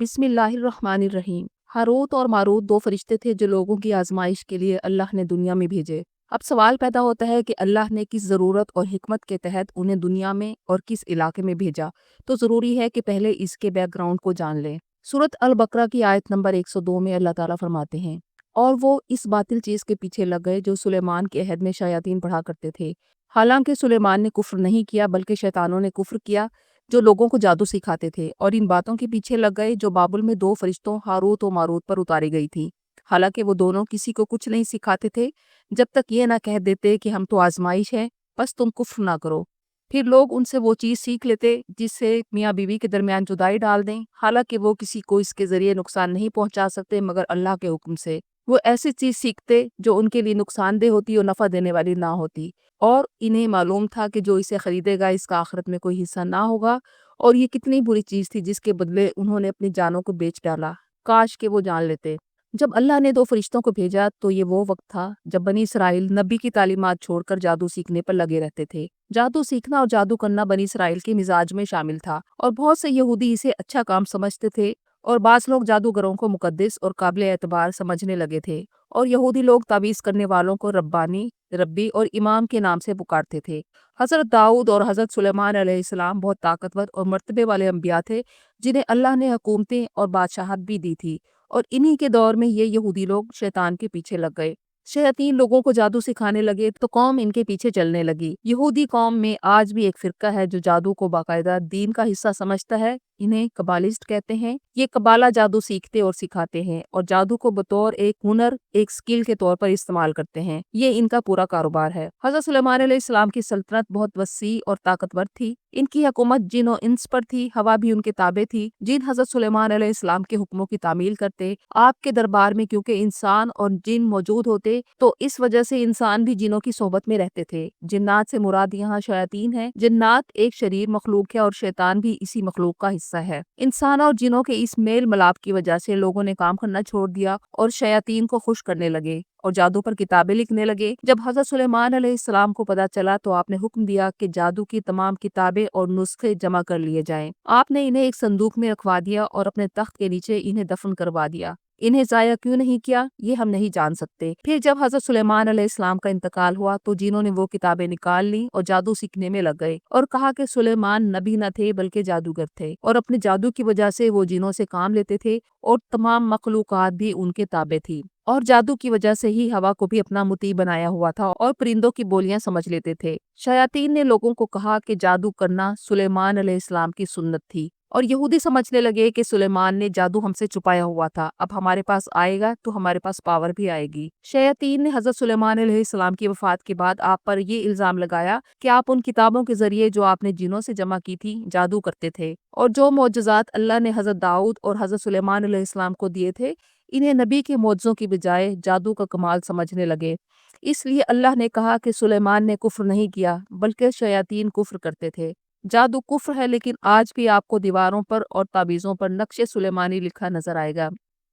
بسم اللہ الرحمن الرحیم۔ ہاروت اور ماروت دو فرشتے تھے جو لوگوں کی آزمائش کے لیے اللہ نے دنیا میں بھیجے۔ اب سوال پیدا ہوتا ہے کہ اللہ نے کس ضرورت اور حکمت کے تحت انہیں دنیا میں اور کس علاقے میں بھیجا، تو ضروری ہے کہ پہلے اس کے بیک گراؤنڈ کو جان لیں۔ سورۃ البقرہ کی آیت نمبر 102 میں اللہ تعالیٰ فرماتے ہیں، اور وہ اس باطل چیز کے پیچھے لگ گئے جو سلیمان کے عہد میں شیاطین پڑھا کرتے تھے، حالانکہ سلیمان نے کفر نہیں کیا بلکہ شیطانوں نے کفر کیا جو لوگوں کو جادو سکھاتے تھے، اور ان باتوں کے پیچھے لگ گئے جو بابل میں دو فرشتوں ہاروت و ماروت پر اتاری گئی تھی، حالانکہ وہ دونوں کسی کو کچھ نہیں سکھاتے تھے جب تک یہ نہ کہہ دیتے کہ ہم تو آزمائش ہے، بس تم کفر نہ کرو۔ پھر لوگ ان سے وہ چیز سیکھ لیتے جس سے میاں بیوی کے درمیان جدائی ڈال دیں، حالانکہ وہ کسی کو اس کے ذریعے نقصان نہیں پہنچا سکتے مگر اللہ کے حکم سے۔ وہ ایسی چیز سیکھتے جو ان کے لیے نقصان دہ ہوتی اور نفع دینے والی نہ ہوتی، اور انہیں معلوم تھا کہ جو اسے خریدے گا اس کا آخرت میں کوئی حصہ نہ ہوگا، اور یہ کتنی بری چیز تھی جس کے بدلے انہوں نے اپنی جانوں کو بیچ ڈالا، کاش کہ وہ جان لیتے۔ جب اللہ نے دو فرشتوں کو بھیجا تو یہ وہ وقت تھا جب بنی اسرائیل نبی کی تعلیمات چھوڑ کر جادو سیکھنے پر لگے رہتے تھے۔ جادو سیکھنا اور جادو کرنا بنی اسرائیل کے مزاج میں شامل تھا، اور بہت سے یہودی اسے اچھا کام سمجھتے تھے، اور بعض لوگ جادوگروں کو مقدس اور قابل اعتبار سمجھنے لگے تھے، اور یہودی لوگ تعویذ کرنے والوں کو ربانی، ربی اور امام کے نام سے پکارتے تھے۔ حضرت داؤد اور حضرت سلیمان علیہ السلام بہت طاقتور اور مرتبے والے انبیاء تھے جنہیں اللہ نے حکومتیں اور بادشاہت بھی دی تھی، اور انہی کے دور میں یہ یہودی لوگ شیطان کے پیچھے لگ گئے۔ شیاطین لوگوں کو جادو سکھانے لگے تو قوم ان کے پیچھے چلنے لگی۔ یہودی قوم میں آج بھی ایک فرقہ ہے جو جادو کو باقاعدہ دین کا حصہ سمجھتا ہے، انہیں قبالسٹ کہتے ہیں۔ یہ قبالہ جادو سیکھتے اور سکھاتے ہیں، اور جادو کو بطور ایک ہنر، ایک سکل کے طور پر استعمال کرتے ہیں۔ یہ ان کا پورا کاروبار ہے۔ حضرت سلیمان علیہ السلام کی سلطنت بہت وسیع اور طاقتور تھی۔ ان کی حکومت جن و انس پر تھی، ہوا بھی ان کے تابع تھی۔ جن حضرت سلیمان علیہ السلام کے حکموں کی تعمیل کرتے، آپ کے دربار میں کیونکہ انسان اور جن موجود ہوتے تو اس وجہ سے انسان بھی جنوں کی صحبت میں رہتے تھے۔ جنات سے مراد یہاں شیاطین ہیں۔ جنات ایک شریر مخلوق ہے اور شیطان بھی اسی مخلوق کا حصہ ہے۔ انسان اور جنوں کے اس میل ملاپ کی وجہ سے لوگوں نے کام کرنا چھوڑ دیا اور شیاطین کو خوش کرنے لگے اور جادو پر کتابیں لکھنے لگے۔ جب حضرت سلیمان علیہ السلام کو پتہ چلا تو آپ نے حکم دیا کہ جادو کی تمام کتابیں اور نسخے جمع کر لیے جائیں۔ آپ نے انہیں ایک صندوق میں رکھوا دیا اور اپنے تخت کے نیچے انہیں دفن کروا دیا۔ انہیں ضائع کیوں نہیں کیا یہ ہم نہیں جان سکتے۔ پھر جب حضرت سلیمان علیہ السلام کا انتقال ہوا تو جنہوں نے وہ کتابیں نکال لیں اور جادو سیکھنے میں لگ گئے، اور کہا کہ سلیمان نبی نہ تھے بلکہ جادوگر تھے، اور اپنے جادو کی وجہ سے وہ جنوں سے کام لیتے تھے اور تمام مخلوقات بھی ان کے تابع تھی، اور جادو کی وجہ سے ہی ہوا کو بھی اپنا مطیع بنایا ہوا تھا اور پرندوں کی بولیاں سمجھ لیتے تھے۔ شیاطین نے لوگوں کو کہا کہ جادو کرنا سلیمان علیہ السلام کی سنت تھی، اور یہودی سمجھنے لگے کہ سلیمان نے جادو ہم سے چھپایا ہوا تھا، اب ہمارے پاس آئے گا تو ہمارے پاس پاور بھی آئے گی۔ شیاطین نے حضرت سلیمان علیہ السلام کی وفات کے بعد آپ پر یہ الزام لگایا کہ آپ ان کتابوں کے ذریعے جو آپ نے جنوں سے جمع کی تھی جادو کرتے تھے، اور جو معجزات اللہ نے حضرت داؤد اور حضرت سلیمان علیہ السلام کو دیے تھے انہیں نبی کے معجزوں کی بجائے جادو کا کمال سمجھنے لگے۔ اس لیے اللہ نے کہا کہ سلیمان نے کفر نہیں کیا بلکہ شیاطین کفر کرتے تھے۔ جادو کفر ہے، لیکن آج بھی آپ کو دیواروں پر اور تعویذوں پر نقش سلیمانی لکھا نظر آئے گا۔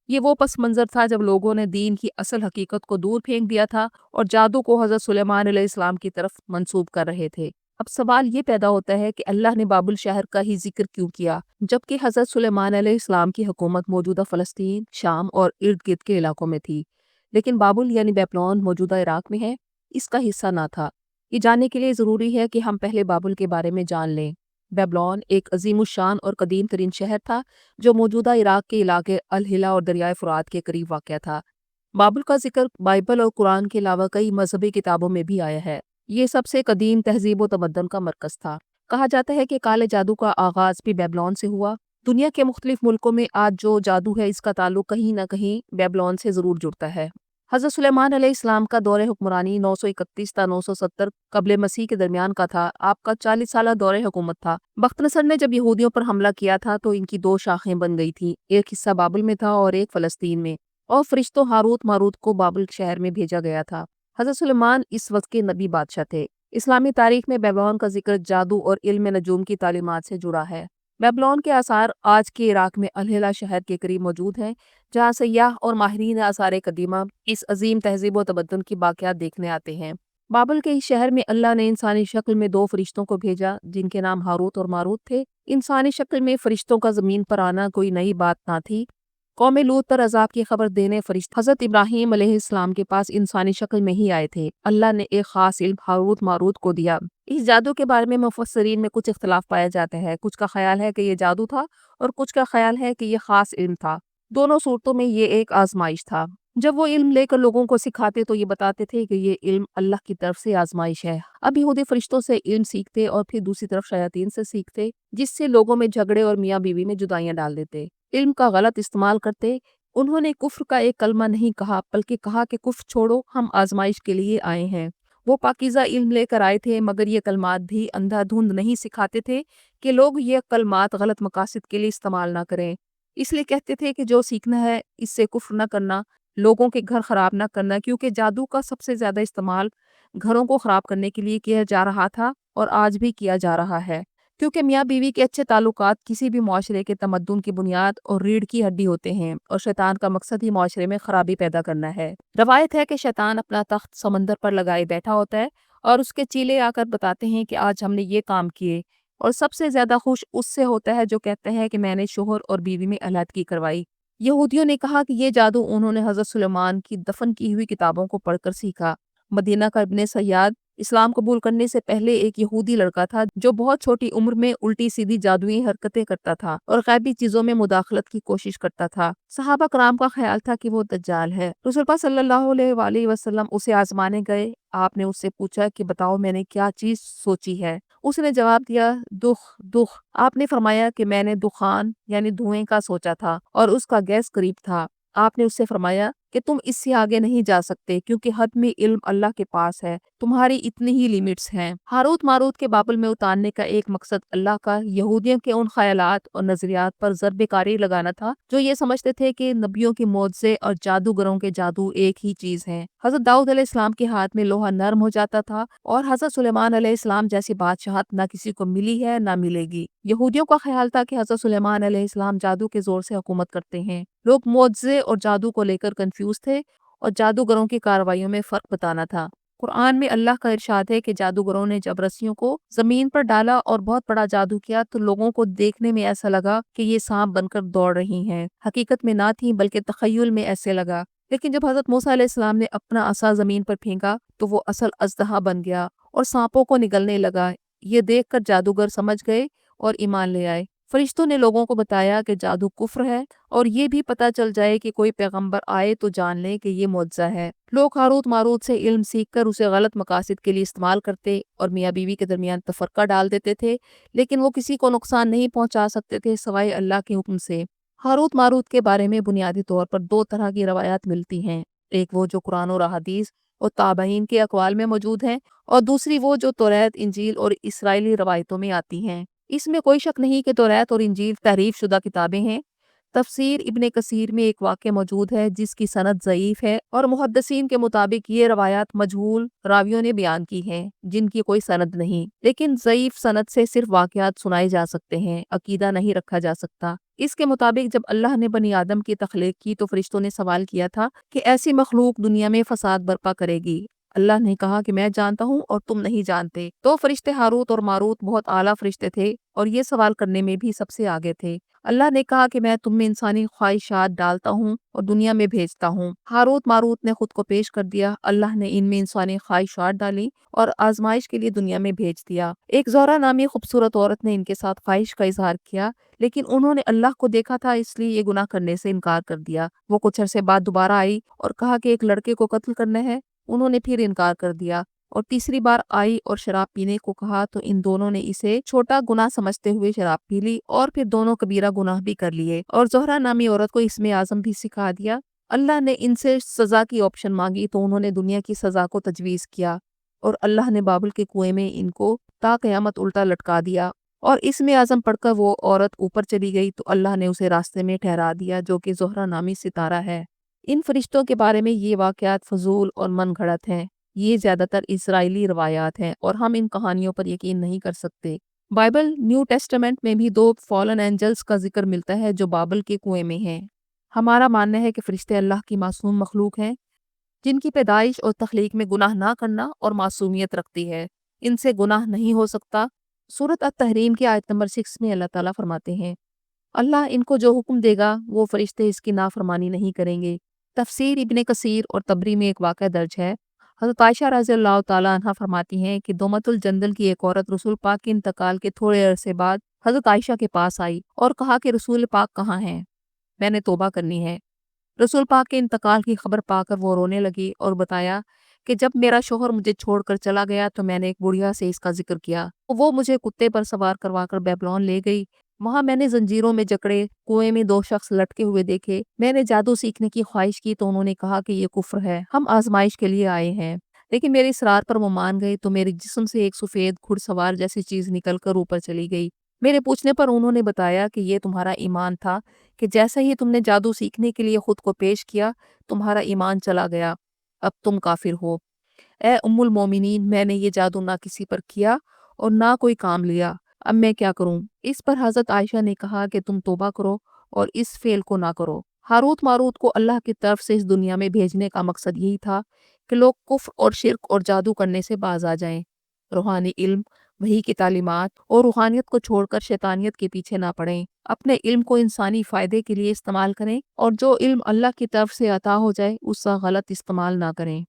یہ وہ پس منظر تھا جب لوگوں نے دین کی اصل حقیقت کو دور پھینک دیا تھا اور جادو کو حضرت سلیمان علیہ السلام کی طرف منسوب کر رہے تھے۔ اب سوال یہ پیدا ہوتا ہے کہ اللہ نے بابل شہر کا ہی ذکر کیوں کیا جبکہ حضرت سلیمان علیہ السلام کی حکومت موجودہ فلسطین، شام اور ارد گرد کے علاقوں میں تھی، لیکن بابل یعنی بیبلون موجودہ عراق میں ہے، اس کا حصہ نہ تھا۔ یہ جاننے کے لیے ضروری ہے کہ ہم پہلے بابل کے بارے میں جان لیں۔ بیبلون ایک عظیم الشان اور قدیم ترین شہر تھا جو موجودہ عراق کے علاقے الحلا اور دریائے فرات کے قریب واقع تھا۔ بابل کا ذکر بائبل اور قرآن کے علاوہ کئی مذہبی کتابوں میں بھی آیا ہے۔ یہ سب سے قدیم تہذیب و تمدن کا مرکز تھا۔ کہا جاتا ہے کہ کالے جادو کا آغاز بھی بیبلون سے ہوا۔ دنیا کے مختلف ملکوں میں آج جو جادو ہے اس کا تعلق کہیں نہ کہیں بیبلون سے ضرور جڑتا ہے۔ حضرت سلیمان علیہ السلام کا دور حکمرانی 931 تا 970 قبل مسیح کے درمیان کا تھا۔ آپ کا 40 سالہ دور حکومت تھا۔ بخت نصر نے جب یہودیوں پر حملہ کیا تھا تو ان کی دو شاخیں بن گئی تھیں، ایک حصہ بابل میں تھا اور ایک فلسطین میں، اور فرشتوں ہاروت ماروت کو بابل شہر میں بھیجا گیا تھا۔ حضرت سلیمان اس وقت کے نبی بادشاہ تھے۔ اسلامی تاریخ میں بیبلون کا ذکر جادو اور علم نجوم کی تعلیمات سے جڑا ہے۔ بیبلون کے آثار آج کے عراق میں الحلا شہر کے قریب موجود ہیں، جہاں سیاح اور ماہرین آثار قدیمہ اس عظیم تہذیب و تمدن کی باقیات دیکھنے آتے ہیں۔ بابل کے اس شہر میں اللہ نے انسانی شکل میں دو فرشتوں کو بھیجا جن کے نام ہاروت اور ماروت تھے۔ انسانی شکل میں فرشتوں کا زمین پر آنا کوئی نئی بات نہ تھی۔ قوم لوط پر عذاب کی خبر دینے فرشتے حضرت ابراہیم علیہ السلام کے پاس انسانی شکل میں ہی آئے تھے۔ اللہ نے ایک خاص علم ہاروت ماروت کو دیا۔ اس جادو کے بارے میں مفسرین میں کچھ اختلاف پایا جاتا ہے۔ کچھ کا خیال ہے کہ یہ جادو تھا اور کچھ کا خیال ہے کہ یہ خاص علم تھا۔ دونوں صورتوں میں یہ ایک آزمائش تھا۔ جب وہ علم لے کر لوگوں کو سکھاتے تو یہ بتاتے تھے کہ یہ علم اللہ کی طرف سے آزمائش ہے۔ اب یہودی فرشتوں سے علم سیکھتے اور پھر دوسری طرف شیاطین سے سیکھتے، جس سے لوگوں میں جھگڑے اور میاں بیوی میں جدائیاں ڈال دیتے۔ علم کا غلط استعمال کرتے۔ انہوں نے کفر کا ایک کلمہ نہیں کہا بلکہ کہا کہ کفر چھوڑو، ہم آزمائش کے لیے آئے ہیں۔ وہ پاکیزہ علم لے کر آئے تھے، مگر یہ کلمات بھی اندھا دھند نہیں سکھاتے تھے کہ لوگ یہ کلمات غلط مقاصد کے لیے استعمال نہ کریں۔ اس لیے کہتے تھے کہ جو سیکھنا ہے اس سے کفر نہ کرنا، لوگوں کے گھر خراب نہ کرنا، کیونکہ جادو کا سب سے زیادہ استعمال گھروں کو خراب کرنے کے لیے کیا جا رہا تھا اور آج بھی کیا جا رہا ہے، کیونکہ میاں بیوی کے اچھے تعلقات کسی بھی معاشرے کے تمدن کی بنیاد اور ریڑھ کی ہڈی ہوتے ہیں، اور شیطان کا مقصد ہی معاشرے میں خرابی پیدا کرنا ہے۔ روایت ہے کہ شیطان اپنا تخت سمندر پر لگائے بیٹھا ہوتا ہے اور اس کے چیلے آ کر بتاتے ہیں کہ آج ہم نے یہ کام کیے، اور سب سے زیادہ خوش اس سے ہوتا ہے جو کہتے ہیں کہ میں نے شوہر اور بیوی میں علیحدگی کروائی۔ یہودیوں نے کہا کہ یہ جادو انہوں نے حضرت سلیمان کی دفن کی ہوئی کتابوں کو پڑھ کر سیکھا۔ مدینہ کا ابن سیاد اسلام قبول کرنے سے پہلے ایک یہودی لڑکا تھا جو بہت چھوٹی عمر میں الٹی سیدھی جادوئی حرکتیں کرتا تھا اور غیبی چیزوں میں مداخلت کی کوشش کرتا تھا۔ صحابہ کرام کا خیال تھا کہ وہ دجال ہے۔ رسول اللہ صلی اللہ علیہ وآلہ وسلم اسے آزمانے گئے۔ آپ نے اس سے پوچھا کہ بتاؤ میں نے کیا چیز سوچی ہے؟ اس نے جواب دیا دخ۔ آپ نے فرمایا کہ میں نے دخان یعنی دھوئیں کا سوچا تھا اور اس کا گیس قریب تھا۔ آپ نے اس سے فرمایا کہ تم اس سے آگے نہیں جا سکتے کیونکہ حتمی علم اللہ کے پاس ہے، تمہاری اتنی ہی لیمٹس ہیں۔ ہاروت ماروت کے بابل میں اتارنے کا ایک مقصد اللہ کا یہودیوں کے ان خیالات اور نظریات پر ضرب کاری لگانا تھا جو یہ سمجھتے تھے کہ نبیوں کی معجزے اور جادوگروں کے جادو ایک ہی چیز ہیں۔ حضرت داؤد علیہ السلام کے ہاتھ میں لوہا نرم ہو جاتا تھا اور حضرت سلیمان علیہ السلام جیسی بادشاہت نہ کسی کو ملی ہے نہ ملے گی۔ یہودیوں کا خیال تھا کہ حضرت سلیمان علیہ السلام جادو کے زور سے حکومت کرتے ہیں۔ لوگ معجزے اور جادو کو لے کر کنفیوز تھے اور جادوگروں کی کارروائیوں میں فرق بتانا تھا۔ قرآن میں اللہ کا ارشاد ہے کہ جادوگروں نے جب رسیوں کو زمین پر ڈالا اور بہت بڑا جادو کیا تو لوگوں کو دیکھنے میں ایسا لگا کہ یہ سانپ بن کر دوڑ رہی ہیں، حقیقت میں نہ تھی بلکہ تخیل میں ایسے لگا۔ لیکن جب حضرت موسیٰ علیہ السلام نے اپنا عصا زمین پر پھینکا تو وہ اصل اژدہا بن گیا اور سانپوں کو نگلنے لگا۔ یہ دیکھ کر جادوگر سمجھ گئے اور ایمان لے آئے۔ فرشتوں نے لوگوں کو بتایا کہ جادو کفر ہے اور یہ بھی پتہ چل جائے کہ کوئی پیغمبر آئے تو جان لیں کہ یہ معجزہ ہے۔ لوگ ہاروت ماروت سے علم سیکھ کر اسے غلط مقاصد کے لیے استعمال کرتے اور میاں بیوی کے درمیان تفرقہ ڈال دیتے تھے، لیکن وہ کسی کو نقصان نہیں پہنچا سکتے تھے سوائے اللہ کے حکم سے۔ ہاروت ماروت کے بارے میں بنیادی طور پر دو طرح کی روایات ملتی ہیں، ایک وہ جو قرآن اور احادیث اور تابعین کے اقوال میں موجود ہیں، اور دوسری وہ جو توریت، انجیل اور اسرائیلی روایتوں میں آتی ہیں۔ اس میں کوئی شک نہیں کہ توریت اور انجیل تحریف شدہ کتابیں ہیں۔ تفسیر ابن کثیر میں ایک واقعہ موجود ہے جس کی سند ضعیف ہے اور محدثین کے مطابق یہ روایات مجہول راویوں نے بیان کی ہیں جن کی کوئی سند نہیں، لیکن ضعیف سند سے صرف واقعات سنائے جا سکتے ہیں، عقیدہ نہیں رکھا جا سکتا۔ اس کے مطابق جب اللہ نے بنی آدم کی تخلیق کی تو فرشتوں نے سوال کیا تھا کہ ایسی مخلوق دنیا میں فساد برپا کرے گی؟ اللہ نے کہا کہ میں جانتا ہوں اور تم نہیں جانتے۔ تو فرشتے ہاروت اور ماروت بہت اعلیٰ فرشتے تھے اور یہ سوال کرنے میں بھی سب سے آگے تھے۔ اللہ نے کہا کہ میں تم میں انسانی خواہشات ڈالتا ہوں اور دنیا میں بھیجتا ہوں۔ ہاروت ماروت نے خود کو پیش کر دیا، اللہ نے ان میں انسانی خواہشات ڈالی اور آزمائش کے لیے دنیا میں بھیج دیا۔ ایک زہرہ نامی خوبصورت عورت نے ان کے ساتھ خواہش کا اظہار کیا، لیکن انہوں نے اللہ کو دیکھا تھا اس لیے یہ گناہ کرنے سے انکار کر دیا۔ وہ کچھ عرصے بعد دوبارہ آئی اور کہا کہ ایک لڑکے کو قتل کرنا ہے، انہوں نے پھر انکار کر دیا اور تیسری بار آئی اور شراب پینے کو کہا تو ان دونوں نے اسے چھوٹا گناہ سمجھتے ہوئے شراب پی لی اور پھر دونوں کبیرہ گناہ بھی کر لیے اور زہرہ نامی عورت کو اسم اعظم بھی سکھا دیا۔ اللہ نے ان سے سزا کی آپشن مانگی تو انہوں نے دنیا کی سزا کو تجویز کیا اور اللہ نے بابل کے کنویں میں ان کو تا قیامت الٹا لٹکا دیا، اور اسم اعظم پڑھ کر وہ عورت اوپر چلی گئی تو اللہ نے اسے راستے میں ٹھہرا دیا جو کہ زہرہ نامی ستارہ ہے۔ ان فرشتوں کے بارے میں یہ واقعات فضول اور من گھڑت ہیں، یہ زیادہ تر اسرائیلی روایات ہیں اور ہم ان کہانیوں پر یقین نہیں کر سکتے۔ بائبل نیو ٹیسٹمنٹ میں بھی دو فالن اینجلز کا ذکر ملتا ہے جو بابل کے کنویں میں ہیں۔ ہمارا ماننا ہے کہ فرشتے اللہ کی معصوم مخلوق ہیں جن کی پیدائش اور تخلیق میں گناہ نہ کرنا اور معصومیت رکھتی ہے، ان سے گناہ نہیں ہو سکتا۔ سورۃ التحریم کی آیت نمبر 6 میں اللہ تعالیٰ فرماتے ہیں، اللہ ان کو جو حکم دے گا وہ فرشتے اس کی نافرمانی نہیں کریں گے۔ تفسیر ابن کثیر اور تبری میں ایک واقعہ درج ہے۔ حضرت عائشہ رضی اللہ تعالیٰ عنہ فرماتی ہیں کہ دومت الجندل کی ایک عورت رسول پاک کے انتقال کے تھوڑے عرصے بعد حضرت عائشہ کے پاس آئی اور کہا کہ رسول پاک کہاں ہیں؟ میں نے توبہ کرنی ہے۔ رسول پاک کے انتقال کی خبر پا کر وہ رونے لگی اور بتایا کہ جب میرا شوہر مجھے چھوڑ کر چلا گیا تو میں نے ایک بڑھیا سے اس کا ذکر کیا، وہ مجھے کتے پر سوار کروا کر بیبلون لے گئی۔ وہاں میں نے زنجیروں میں جکڑے کنویں میں 2 شخص لٹکے ہوئے دیکھے۔ میں نے جادو سیکھنے کی خواہش کی تو انہوں نے کہا کہ یہ کفر ہے، ہم آزمائش کے لیے آئے ہیں، لیکن میرے اصرار پر وہ مان گئے تو میرے جسم سے ایک سفید گھڑ سوار جیسی چیز نکل کر اوپر چلی گئی۔ میرے پوچھنے پر انہوں نے بتایا کہ یہ تمہارا ایمان تھا کہ جیسے ہی تم نے جادو سیکھنے کے لیے خود کو پیش کیا تمہارا ایمان چلا گیا، اب تم کافر ہو۔ اے ام المومنین، میں نے یہ جادو نہ کسی پر کیا اور نہ کوئی کام لیا، اب میں کیا کروں؟ اس پر حضرت عائشہ نے کہا کہ تم توبہ کرو اور اس فعل کو نہ کرو۔ ہاروت ماروت کو اللہ کی طرف سے اس دنیا میں بھیجنے کا مقصد یہی تھا کہ لوگ کفر اور شرک اور جادو کرنے سے باز آ جائیں، روحانی علم، وحی کی تعلیمات اور روحانیت کو چھوڑ کر شیطانیت کے پیچھے نہ پڑیں، اپنے علم کو انسانی فائدے کے لیے استعمال کریں اور جو علم اللہ کی طرف سے عطا ہو جائے اس کا غلط استعمال نہ کریں۔